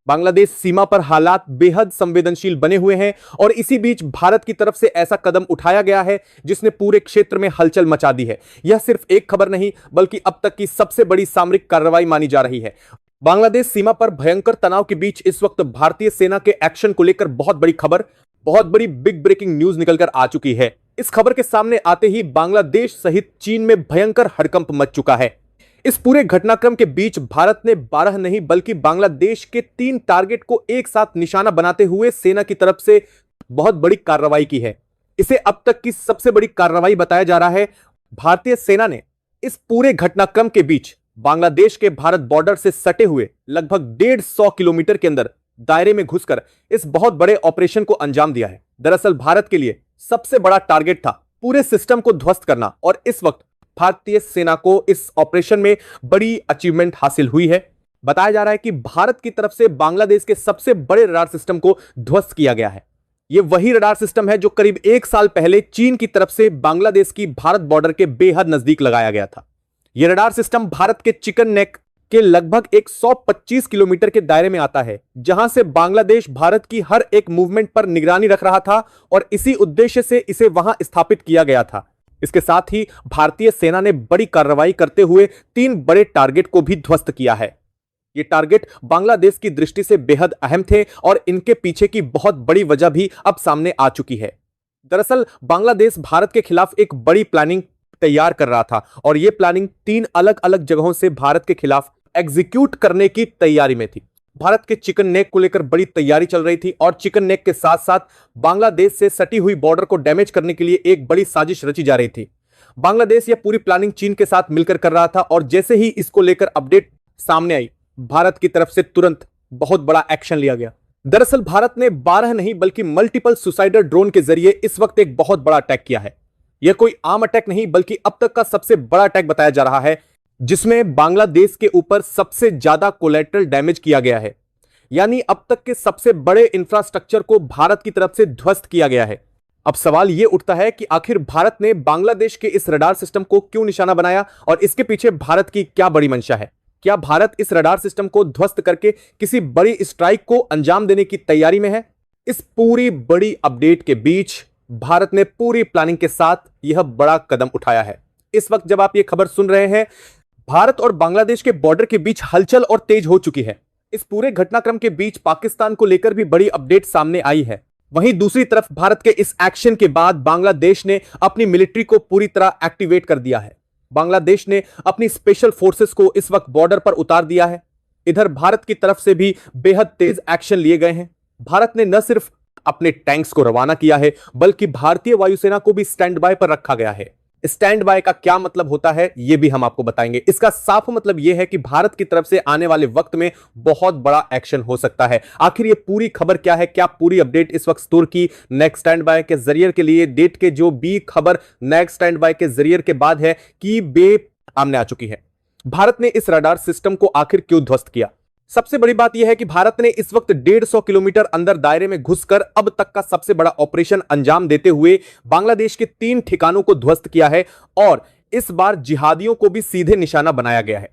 बांग्लादेश सीमा पर हालात बेहद संवेदनशील बने हुए हैं और इसी बीच भारत की तरफ से ऐसा कदम उठाया गया है जिसने पूरे क्षेत्र में हलचल मचा दी है। यह सिर्फ एक खबर नहीं बल्कि अब तक की सबसे बड़ी सामरिक कार्रवाई मानी जा रही है। बांग्लादेश सीमा पर भयंकर तनाव के बीच इस वक्त भारतीय सेना के एक्शन को लेकर बहुत बड़ी खबर, बहुत बड़ी बिग ब्रेकिंग न्यूज निकलकर आ चुकी है। इस खबर के सामने आते ही बांग्लादेश सहित चीन में भयंकर हड़कंप मच चुका है। इस पूरे घटनाक्रम के बीच भारत ने 12 नहीं बल्कि बांग्लादेश के 3 टारगेट को एक साथ निशाना बनाते हुए सेना की तरफ से बहुत बड़ी कार्रवाई की है। इसे अब तक की सबसे बड़ी कार्रवाई बताया जा रहा है। भारतीय सेना ने इस पूरे घटनाक्रम के बीच बांग्लादेश के भारत बॉर्डर से सटे हुए लगभग 150 किलोमीटर के अंदर दायरे में घुसकर इस बहुत बड़े ऑपरेशन को अंजाम दिया है। दरअसल भारत के लिए सबसे बड़ा टारगेट था पूरे सिस्टम को ध्वस्त करना और इस वक्त भारतीय सेना को इस ऑपरेशन में बड़ी अचीवमेंट हासिल हुई है। बताया जा रहा है कि भारत की तरफ से बांग्लादेश के सबसे बड़े रडार सिस्टम को ध्वस्त किया गया है। यह वही रडार सिस्टम है जो करीब 1 साल पहले चीन की तरफ से बांग्लादेश की भारत बॉर्डर के बेहद नजदीक लगाया गया था। यह रडार सिस्टम भारत के चिकन नेक के लगभग 125 किलोमीटर के दायरे में आता है, जहां से बांग्लादेश भारत की हर एक मूवमेंट पर निगरानी रख रहा था और इसी उद्देश्य से इसे वहां स्थापित किया गया था। इसके साथ ही भारतीय सेना ने बड़ी कार्रवाई करते हुए 3 बड़े टारगेट को भी ध्वस्त किया है। ये टारगेट बांग्लादेश की दृष्टि से बेहद अहम थे और इनके पीछे की बहुत बड़ी वजह भी अब सामने आ चुकी है। दरअसल बांग्लादेश भारत के खिलाफ एक बड़ी प्लानिंग तैयार कर रहा था और यह प्लानिंग 3 अलग अलग जगहों से भारत के खिलाफ एग्जीक्यूट करने की तैयारी में थी। भारत के चिकन नेक को लेकर बड़ी तैयारी चल रही थी और चिकन नेक के साथ साथ बांग्लादेश से सटी हुई बॉर्डर को डैमेज करने के लिए एक बड़ी साजिश रची जा रही थी। बांग्लादेश यह पूरी प्लानिंग चीन के साथ मिलकर कर रहा था और जैसे ही इसको लेकर अपडेट सामने आई, भारत की तरफ से तुरंत बहुत बड़ा एक्शन लिया गया। दरअसल भारत ने 12 नहीं बल्कि मल्टीपल सुसाइडर ड्रोन के जरिए इस वक्त एक बहुत बड़ा अटैक किया है। यह कोई आम अटैक नहीं बल्कि अब तक का सबसे बड़ा अटैक बताया जा रहा है, जिसमें बांग्लादेश के ऊपर सबसे ज्यादा कोलैटरल डैमेज किया गया है। यानी अब तक के सबसे बड़े इंफ्रास्ट्रक्चर को भारत की तरफ से ध्वस्त किया गया है। अब सवाल यह उठता है कि आखिर भारत ने बांग्लादेश के इस रडार सिस्टम को क्यों निशाना बनाया और इसके पीछे भारत की क्या बड़ी मंशा है। क्या भारत इस रडार सिस्टम को ध्वस्त करके किसी बड़ी स्ट्राइक को अंजाम देने की तैयारी में है? इस पूरी बड़ी अपडेट के बीच भारत ने पूरी प्लानिंग के साथ यह बड़ा कदम उठाया है। इस वक्त जब आप यह खबर सुन रहे हैं, भारत और बांग्लादेश के बॉर्डर के बीच हलचल और तेज हो चुकी है। इस पूरे घटनाक्रम के बीच पाकिस्तान को लेकर भी बड़ी अपडेट सामने आई है। वहीं दूसरी तरफ भारत के इस एक्शन के बाद बांग्लादेश ने अपनी मिलिट्री को पूरी तरह एक्टिवेट कर दिया है। बांग्लादेश ने अपनी स्पेशल फोर्सेस को इस वक्त बॉर्डर पर उतार दिया है। इधर भारत की तरफ से भी बेहद तेज एक्शन लिए गए हैं। भारत ने न सिर्फ अपने टैंक्स को रवाना किया है बल्कि भारतीय वायुसेना को भी स्टैंड बाय पर रखा गया है। स्टैंड बाय का क्या मतलब होता है यह भी हम आपको बताएंगे। इसका साफ मतलब यह है कि भारत की तरफ से आने वाले वक्त में बहुत बड़ा एक्शन हो सकता है। आखिर ये पूरी खबर क्या है, क्या पूरी अपडेट इस वक्त स्टोर की नेक्स्ट स्टैंड बाय के जरिए के लिए डेट के जो भी खबर नेक्स्ट स्टैंड बाय के जरिए के बाद है कि सामने आ चुकी है। भारत ने इस रडार सिस्टम को आखिर क्यों ध्वस्त किया? सबसे बड़ी बात यह है कि भारत ने इस वक्त 150 किलोमीटर अंदर दायरे में घुसकर अब तक का सबसे बड़ा ऑपरेशन अंजाम देते हुए बांग्लादेश के 3 ठिकानों को ध्वस्त किया है और इस बार जिहादियों को भी सीधे निशाना बनाया गया है।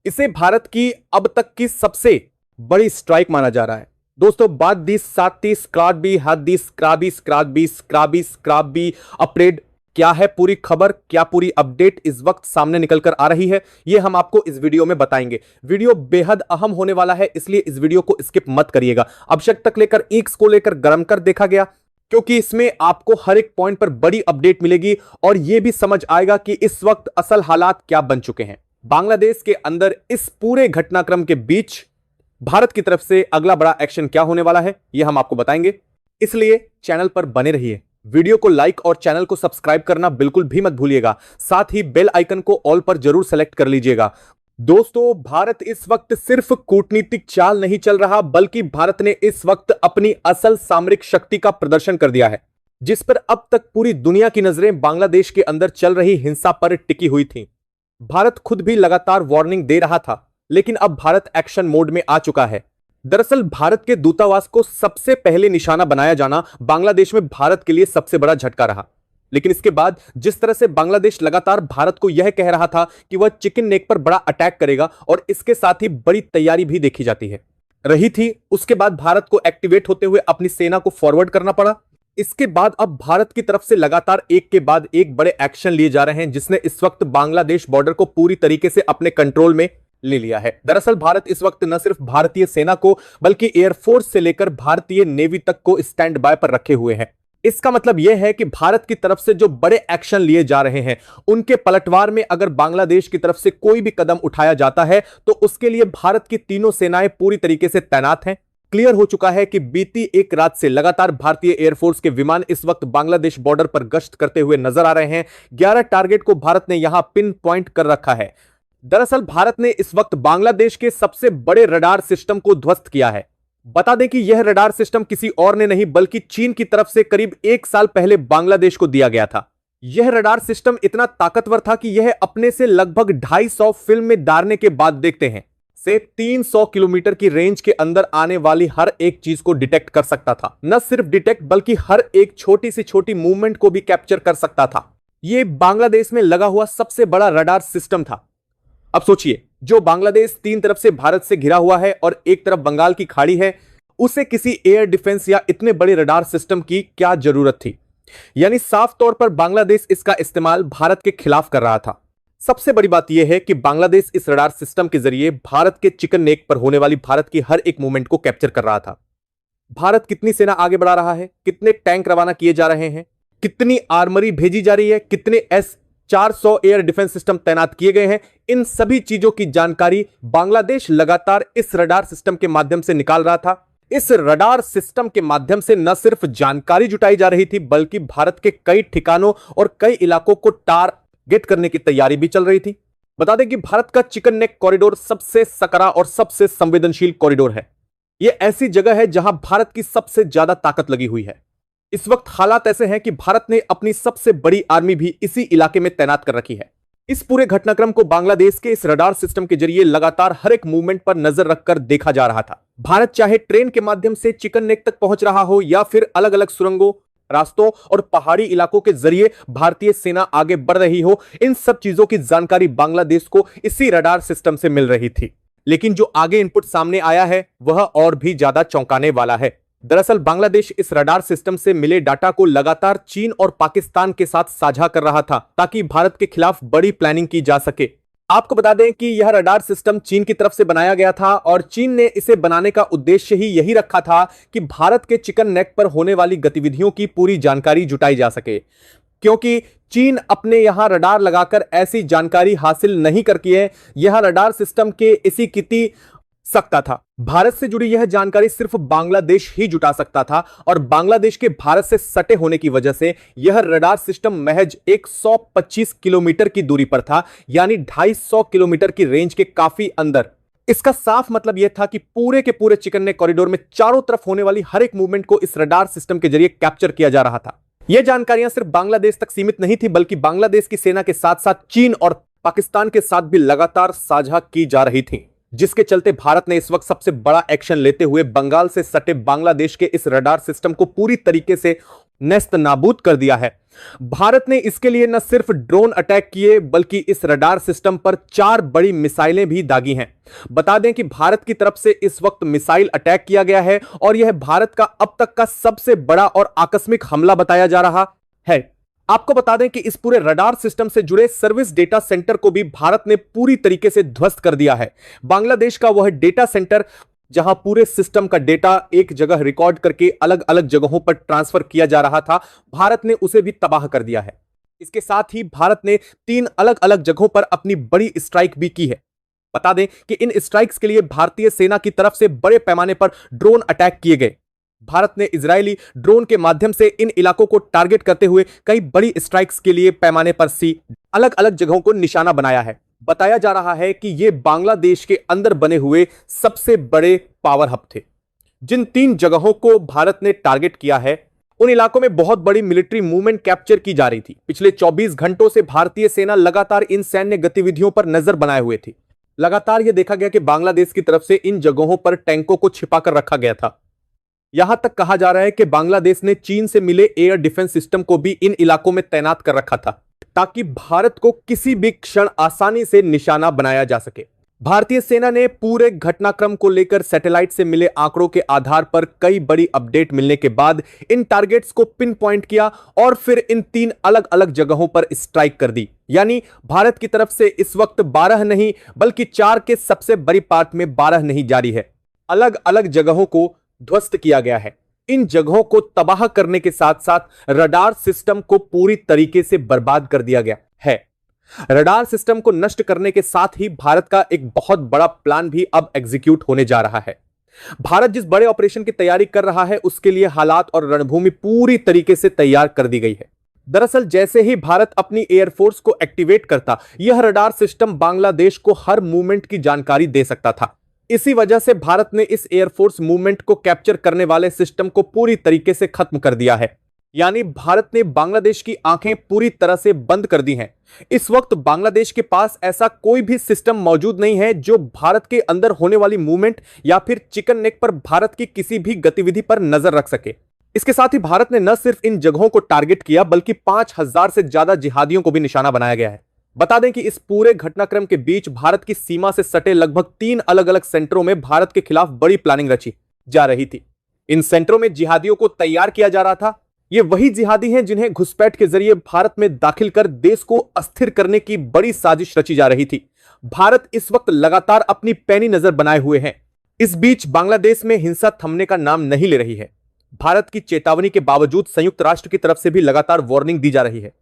इसे भारत की अब तक की सबसे बड़ी स्ट्राइक माना जा रहा है। दोस्तों, बाद दी साती स्क्राबी हदी स्क्राबी स्क्राबी स्क्राबी स्क्राबी अपडेट क्या है पूरी खबर, क्या पूरी अपडेट इस वक्त सामने निकलकर आ रही है, यह हम आपको इस वीडियो में बताएंगे। वीडियो बेहद अहम होने वाला है, इसलिए इस वीडियो को स्किप मत करिएगा। अभिषेक तक लेकर ईक्स को लेकर गरम कर देखा गया, क्योंकि इसमें आपको हर एक पॉइंट पर बड़ी अपडेट मिलेगी और यह भी समझ आएगा कि इस वक्त असल हालात क्या बन चुके हैं बांग्लादेश के अंदर। इस पूरे घटनाक्रम के बीच भारत की तरफ से अगला बड़ा एक्शन क्या होने वाला है, यह हम आपको बताएंगे। इसलिए चैनल पर बने रहिए, वीडियो को लाइक और चैनल को सब्सक्राइब करना बिल्कुल भी मत भूलिएगा। साथ ही बेल आइकन को ऑल पर जरूर सेलेक्ट कर लीजिएगा। दोस्तों, भारत इस वक्त सिर्फ कूटनीतिक चाल नहीं चल रहा बल्कि भारत ने इस वक्त अपनी असल सामरिक शक्ति का प्रदर्शन कर दिया है, जिस पर अब तक पूरी दुनिया की नजरें बांग्लादेश के अंदर चल रही हिंसा पर टिकी हुई थी। भारत खुद भी लगातार वार्निंग दे रहा था, लेकिन अब भारत एक्शन मोड में आ चुका है। दरअसल भारत के दूतावास को सबसे पहले निशाना बनाया जाना बांग्लादेश में भारत के लिए सबसे बड़ा झटका रहा। लेकिन इसके बाद जिस तरह से बांग्लादेश लगातार भारत को यह कह रहा था कि वह चिकन नेक पर बड़ा अटैक करेगा और इसके साथ ही बड़ी तैयारी भी देखी जाती है। रही थी, उसके बाद भारत को एक्टिवेट होते हुए अपनी सेना को फॉरवर्ड करना पड़ा। इसके बाद अब भारत की तरफ से लगातार एक के बाद एक बड़े एक्शन लिए जा रहे हैं, जिसने इस वक्त बांग्लादेश बॉर्डर को पूरी तरीके से अपने कंट्रोल में ले लिया है। दरअसल भारत इस वक्त न सिर्फ भारतीय सेना को बल्कि एयरफोर्स से लेकर भारतीय नेवी तक को स्टैंड बाय पर रखे हुए हैं। इसका मतलब यह है कि भारत की तरफ से जो बड़े एक्शन लिए जा रहे हैं, उनके पलटवार में अगर बांग्लादेश की तरफ से कोई भी कदम उठाया जाता है तो उसके लिए भारत की तीनों सेनाएं पूरी तरीके से तैनात हैं। क्लियर हो चुका है कि बीती एक रात से लगातार भारतीय एयरफोर्स के विमान इस वक्त बांग्लादेश बॉर्डर पर गश्त करते हुए नजर आ रहे हैं। 11 टारगेट को भारत ने यहां पिन पॉइंट कर रखा है। दरअसल भारत ने इस वक्त बांग्लादेश के सबसे बड़े रडार सिस्टम को ध्वस्त किया है। बता दें कि यह रडार सिस्टम किसी और ने नहीं बल्कि चीन की तरफ से करीब 1 साल पहले बांग्लादेश को दिया गया था। यह रडार सिस्टम इतना ताकतवर था कि यह अपने से लगभग 250 फिल्म में दारने के बाद देखते हैं से 300 किलोमीटर की रेंज के अंदर आने वाली हर एक चीज को डिटेक्ट कर सकता था। न सिर्फ डिटेक्ट बल्कि हर एक छोटी से छोटी मूवमेंट को भी कैप्चर कर सकता था। यह बांग्लादेश में लगा हुआ सबसे बड़ा रडार सिस्टम था। अब सोचिए, जो बांग्लादेश 3 तरफ से भारत से घिरा हुआ है और एक तरफ बंगाल की खाड़ी है, उसे किसी एयर डिफेंस या इतने बड़े रडार सिस्टम की क्या जरूरत थी। यानी साफ तौर पर बांग्लादेश इसका इस्तेमाल भारत के खिलाफ कर रहा था। सबसे बड़ी बात यह है कि बांग्लादेश इस रडार सिस्टम के जरिए भारत के चिकन नेक पर होने वाली भारत की हर एक मूवमेंट को कैप्चर कर रहा था। भारत कितनी सेना आगे बढ़ा रहा है, कितने टैंक रवाना किए जा रहे हैं, कितनी आर्मरी भेजी जा रही है, कितने S-400 एयर डिफेंस सिस्टम तैनात किए गए हैं, इन सभी चीजों की जानकारी बांग्लादेश लगातार इस रडार सिस्टम के माध्यम से निकाल रहा था। इस रडार सिस्टम के माध्यम से न सिर्फ जानकारी जुटाई जा रही थी बल्कि भारत के कई ठिकानों और कई इलाकों को टारगेट करने की तैयारी भी चल रही थी। बता दें कि भारत का चिकन नेक कॉरिडोर सबसे सकरा और सबसे संवेदनशील कॉरिडोर है। यह ऐसी जगह है जहां भारत की सबसे ज्यादा ताकत लगी हुई है। इस वक्त हालात ऐसे हैं कि भारत ने अपनी सबसे बड़ी आर्मी भी इसी इलाके में तैनात कर रखी है। इस पूरे घटनाक्रम को बांग्लादेश के इस रडार सिस्टम के जरिए लगातार हर एक मूवमेंट पर नजर रखकर देखा जा रहा था। भारत चाहे ट्रेन के माध्यम से चिकन नेक तक पहुंच रहा हो या फिर अलग अलग सुरंगों, रास्तों और पहाड़ी इलाकों के जरिए भारतीय सेना आगे बढ़ रही हो, इन सब चीजों की जानकारी बांग्लादेश को इसी रडार सिस्टम से मिल रही थी। लेकिन जो आगे इनपुट सामने आया है वह और भी ज्यादा चौंकाने वाला है। दरअसल बांग्लादेश इस रडार सिस्टम से मिले डाटा को लगातार चीन और पाकिस्तान के साथ साझा कर रहा था ताकि भारत के खिलाफ बड़ी प्लानिंग की जा सके। आपको बता दें कि यह रडार सिस्टम चीन की तरफ से बनाया गया था और चीन ने इसे बनाने का उद्देश्य ही यही रखा था कि भारत के चिकन नेक पर होने वाली गतिविधियों की पूरी जानकारी जुटाई जा सके, क्योंकि चीन अपने यहां रडार लगाकर ऐसी जानकारी हासिल नहीं करती है। यह रडार सिस्टम के इसी किती सकता था। भारत से जुड़ी यह जानकारी सिर्फ बांग्लादेश ही जुटा सकता था और बांग्लादेश के भारत से सटे होने की वजह से यह रडार सिस्टम महज 125 किलोमीटर की दूरी पर था, यानी 250 किलोमीटर की रेंज के काफी अंदर। इसका साफ मतलब यह था कि पूरे के पूरे चिकन नेक कॉरिडोर में चारों तरफ होने वाली हर एक मूवमेंट को इस रडार सिस्टम के जरिए कैप्चर किया जा रहा था। यह जानकारियां सिर्फ बांग्लादेश तक सीमित नहीं थी बल्कि बांग्लादेश की सेना के साथ साथ चीन और पाकिस्तान के साथ भी लगातार साझा की जा रही थी, जिसके चलते भारत ने इस वक्त सबसे बड़ा एक्शन लेते हुए बंगाल से सटे बांग्लादेश के इस रडार सिस्टम को पूरी तरीके से नेस्त नाबूद कर दिया है। भारत ने इसके लिए न सिर्फ ड्रोन अटैक किए बल्कि इस रडार सिस्टम पर 4 बड़ी मिसाइलें भी दागी हैं। बता दें कि भारत की तरफ से इस वक्त मिसाइल अटैक किया गया है और यह भारत का अब तक का सबसे बड़ा और आकस्मिक हमला बताया जा रहा है। आपको बता दें कि इस पूरे रडार सिस्टम से जुड़े सर्विस डेटा सेंटर को भी भारत ने पूरी तरीके से ध्वस्त कर दिया है। बांग्लादेश का वह डेटा सेंटर जहां पूरे सिस्टम का डेटा एक जगह रिकॉर्ड करके अलग अलग जगहों पर ट्रांसफर किया जा रहा था, भारत ने उसे भी तबाह कर दिया है। इसके साथ ही भारत ने 3 अलग अलग जगहों पर अपनी बड़ी स्ट्राइक भी की है। बता दें कि इन स्ट्राइक्स के लिए भारतीय सेना की तरफ से बड़े पैमाने पर ड्रोन अटैक किए गए। भारत ने इजरायली ड्रोन के माध्यम से इन इलाकों को टारगेट करते हुए कई बड़ी स्ट्राइक्स के लिए पैमाने पर अलग अलग जगहों को निशाना बनाया है। बताया जा रहा है कि ये बांग्लादेश के अंदर बने हुए सबसे बड़े पावर हब थे। जिन 3 जगहों को भारत ने टारगेट किया है उन इलाकों में बहुत बड़ी मिलिट्री मूवमेंट कैप्चर की जा रही थी। पिछले 24 घंटों से भारतीय सेना लगातार इन सैन्य गतिविधियों पर नजर बनाए हुए थी। लगातार यह देखा गया कि बांग्लादेश की तरफ से इन जगहों पर टैंकों को छिपाकर रखा गया था। यहां तक कहा जा रहा है कि बांग्लादेश ने चीन से मिले एयर डिफेंस सिस्टम को भी इन इलाकों में तैनात कर रखा था ताकि भारत को किसी भी क्षण आसानी से निशाना बनाया जा सके। भारतीय सेना ने पूरे घटनाक्रम को लेकर सैटेलाइट से मिले आंकड़ों के आधार पर कई बड़ी अपडेट मिलने के बाद इन टारगेट्स को पिन पॉइंट किया और फिर इन 3 अलग अलग जगहों पर स्ट्राइक कर दी। यानी भारत की तरफ से इस वक्त 12 नहीं बल्कि 4 के सबसे बड़ी पार्ट में 12 नहीं जारी है, अलग अलग जगहों को ध्वस्त किया गया है। इन जगहों को तबाह करने के साथ साथ रडार सिस्टम को पूरी तरीके से बर्बाद कर दिया गया है। रडार सिस्टम को नष्ट करने के साथ ही भारत का एक बहुत बड़ा प्लान भी अब एग्जीक्यूट होने जा रहा है। भारत जिस बड़े ऑपरेशन की तैयारी कर रहा है उसके लिए हालात और रणभूमि पूरी तरीके से तैयार कर दी गई है। दरअसल जैसे ही भारत अपनी एयरफोर्स को एक्टिवेट करता, यह रडार सिस्टम बांग्लादेश को हर मूवमेंट की जानकारी दे सकता था। इसी वजह से भारत ने इस एयरफोर्स मूवमेंट को कैप्चर करने वाले सिस्टम को पूरी तरीके से खत्म कर दिया है। यानी भारत ने बांग्लादेश की आंखें पूरी तरह से बंद कर दी हैं। इस वक्त बांग्लादेश के पास ऐसा कोई भी सिस्टम मौजूद नहीं है जो भारत के अंदर होने वाली मूवमेंट या फिर चिकन नेक पर भारत की किसी भी गतिविधि पर नजर रख सके। इसके साथ ही भारत ने न सिर्फ इन जगहों को टारगेट किया बल्कि 5000 से ज्यादा जिहादियों को भी निशाना बनाया गया है। बता दें कि इस पूरे घटनाक्रम के बीच भारत की सीमा से सटे लगभग 3 अलग अलग सेंटरों में भारत के खिलाफ बड़ी प्लानिंग रची जा रही थी। इन सेंटरों में जिहादियों को तैयार किया जा रहा था। ये वही जिहादी हैं जिन्हें घुसपैठ के जरिए भारत में दाखिल कर देश को अस्थिर करने की बड़ी साजिश रची जा रही थी। भारत इस वक्त लगातार अपनी पैनी नजर बनाए हुए है। इस बीच बांग्लादेश में हिंसा थमने का नाम नहीं ले रही है। भारत की चेतावनी के बावजूद संयुक्त राष्ट्र की तरफ से भी लगातार वार्निंग दी जा रही है।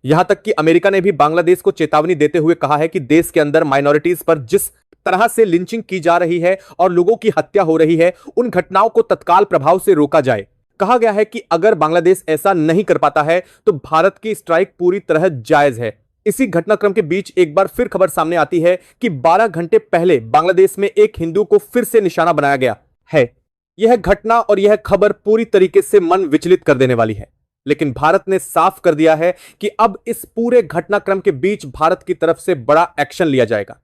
यहां तक कि अमेरिका ने भी बांग्लादेश को चेतावनी देते हुए कहा है कि देश के अंदर माइनॉरिटीज पर जिस तरह से लिंचिंग की जा रही है और लोगों की हत्या हो रही है, उन घटनाओं को तत्काल प्रभाव से रोका जाए। कहा गया है कि अगर बांग्लादेश ऐसा नहीं कर पाता है तो भारत की स्ट्राइक पूरी तरह जायज है। इसी घटनाक्रम के बीच एक बार फिर खबर सामने आती है कि 12 घंटे पहले बांग्लादेश में एक हिंदू को फिर से निशाना बनाया गया है। यह घटना और यह खबर पूरी तरीके से मन विचलित कर देने वाली है, लेकिन भारत ने साफ कर दिया है कि अब इस पूरे घटनाक्रम के बीच भारत की तरफ से बड़ा एक्शन लिया जाएगा।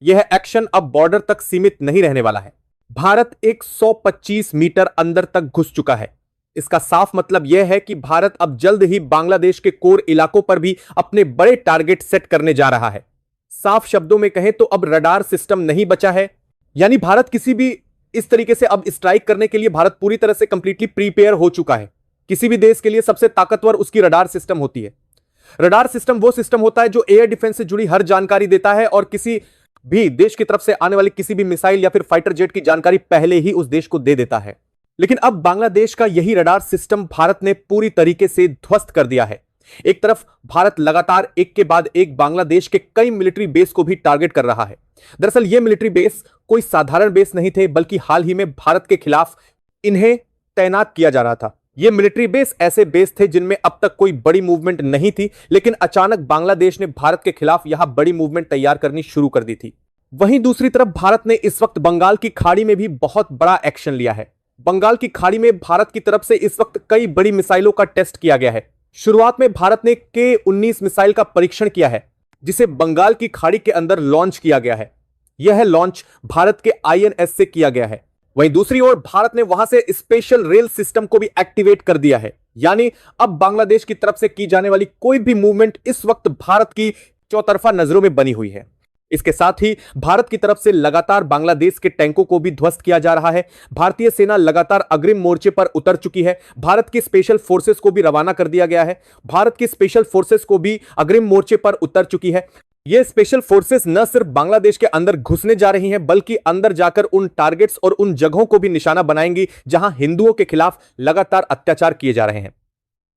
यह एक्शन अब बॉर्डर तक सीमित नहीं रहने वाला है। भारत 125 मीटर अंदर तक घुस चुका है। इसका साफ मतलब यह है कि भारत अब जल्द ही बांग्लादेश के कोर इलाकों पर भी अपने बड़े टारगेट सेट करने जा रहा है। साफ शब्दों में कहें तो अब रडार सिस्टम नहीं बचा है। यानी भारत किसी भी इस तरीके से अब स्ट्राइक करने के लिए भारत पूरी तरह से कंप्लीटली प्रीपेयर हो चुका है। किसी भी देश के लिए सबसे ताकतवर उसकी रडार सिस्टम होती है। रडार सिस्टम वो सिस्टम होता है जो एयर डिफेंस से जुड़ी हर जानकारी देता है और किसी भी देश की तरफ से आने वाली किसी भी मिसाइल या फिर फाइटर जेट की जानकारी पहले ही उस देश को दे देता है। लेकिन अब बांग्लादेश का यही रडार सिस्टम भारत ने पूरी तरीके से ध्वस्त कर दिया है। एक तरफ भारत लगातार एक के बाद एक बांग्लादेश के कई मिलिट्री बेस को भी टारगेट कर रहा है। दरअसल ये मिलिट्री बेस कोई साधारण बेस नहीं थे, बल्कि हाल ही में भारत के खिलाफ इन्हें तैनात किया जा रहा था। ये मिलिट्री बेस ऐसे बेस थे जिनमें अब तक कोई बड़ी मूवमेंट नहीं थी, लेकिन अचानक बांग्लादेश ने भारत के खिलाफ यहां बड़ी मूवमेंट तैयार करनी शुरू कर दी थी। वहीं दूसरी तरफ भारत ने इस वक्त बंगाल की खाड़ी में भी बहुत बड़ा एक्शन लिया है। बंगाल की खाड़ी में भारत की तरफ से इस वक्त कई बड़ी मिसाइलों का टेस्ट किया गया है। शुरुआत में भारत ने K-19 मिसाइल का परीक्षण किया है, जिसे बंगाल की खाड़ी के अंदर लॉन्च किया गया है। यह लॉन्च भारत के INS से किया गया है। वहीं दूसरी ओर भारत ने वहां से स्पेशल रेल सिस्टम को भी एक्टिवेट कर दिया है। यानी अब बांग्लादेश की तरफ से की जाने वाली कोई भी मूवमेंट इस वक्त भारत की चौतरफा नजरों में बनी हुई है। इसके साथ ही भारत की तरफ से लगातार बांग्लादेश के टैंकों को भी ध्वस्त किया जा रहा है। भारतीय सेना लगातार अग्रिम मोर्चे पर उतर चुकी है। भारत की स्पेशल फोर्सेस को भी रवाना कर दिया गया है। भारत की स्पेशल फोर्सेस को भी अग्रिम मोर्चे पर उतर चुकी है। ये स्पेशल फोर्सेस न सिर्फ बांग्लादेश के अंदर घुसने जा रही हैं, बल्कि अंदर जाकर उन टारगेट्स और उन जगहों को भी निशाना बनाएंगी जहां हिंदुओं के खिलाफ लगातार अत्याचार किए जा रहे हैं।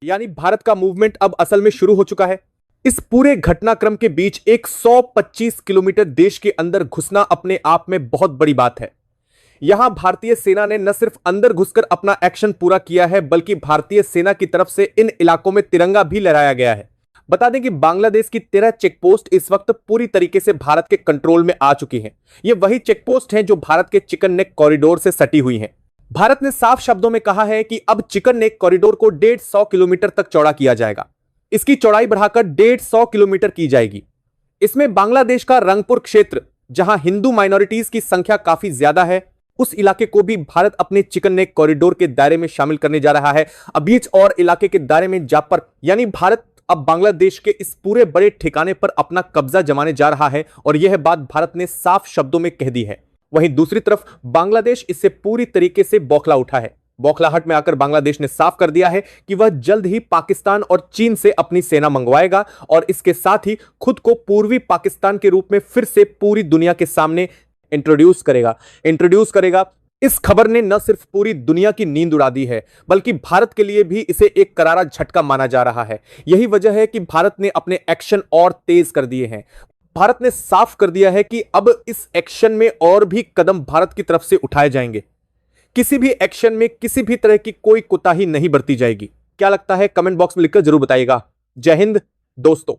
यानी भारत का मूवमेंट अब असल में शुरू हो चुका है। इस पूरे घटनाक्रम के बीच 125 किलोमीटर देश के अंदर घुसना अपने आप में बहुत बड़ी बात है। यहां भारतीय सेना ने न सिर्फ अंदर घुसकर अपना एक्शन पूरा किया है, बल्कि भारतीय सेना की तरफ से इन इलाकों में तिरंगा भी लहराया गया है। बता दें कि बांग्लादेश की 13 चेकपोस्ट इस वक्त पूरी तरीके से भारत के कंट्रोल में आ चुकी हैं। ये वही चेकपोस्ट हैं जो भारत के चिकन नेक कॉरिडोर से सटी हुई हैं। भारत ने साफ शब्दों में कहा है कि अब चिकन नेक कॉरिडोर को 150 किलोमीटर तक चौड़ा किया जाएगा। इसकी चौड़ाई बढ़ाकर 150 किलोमीटर की जाएगी। इसमें बांग्लादेश का रंगपुर क्षेत्र, जहां हिंदू माइनॉरिटीज की संख्या काफी ज्यादा है, उस इलाके को भी भारत अपने चिकन नेक कॉरिडोर के दायरे में शामिल करने जा रहा है। अब बीच और इलाके के दायरे में जा पर यानी भारत अब बांग्लादेश के इस पूरे बड़े ठिकाने पर अपना कब्जा जमाने जा रहा है और यह बात भारत ने साफ शब्दों में कह दी है। वहीं दूसरी तरफ बांग्लादेश इससे पूरी तरीके से बौखला उठा है। बौखलाहट में आकर बांग्लादेश ने साफ कर दिया है कि वह जल्द ही पाकिस्तान और चीन से अपनी सेना मंगवाएगा और इसके साथ ही खुद को पूर्वी पाकिस्तान के रूप में फिर से पूरी दुनिया के सामने इंट्रोड्यूस करेगा। इस खबर ने न सिर्फ पूरी दुनिया की नींद उड़ा दी है, बल्कि भारत के लिए भी इसे एक करारा झटका माना जा रहा है। यही वजह है कि भारत ने अपने एक्शन और तेज कर दिए हैं। भारत ने साफ कर दिया है कि अब इस एक्शन में और भी कदम भारत की तरफ से उठाए जाएंगे। किसी भी एक्शन में किसी भी तरह की कोई कोताही नहीं बरती जाएगी। क्या लगता है कमेंट बॉक्स में लिखकर जरूर बताइएगा। जय हिंद दोस्तों।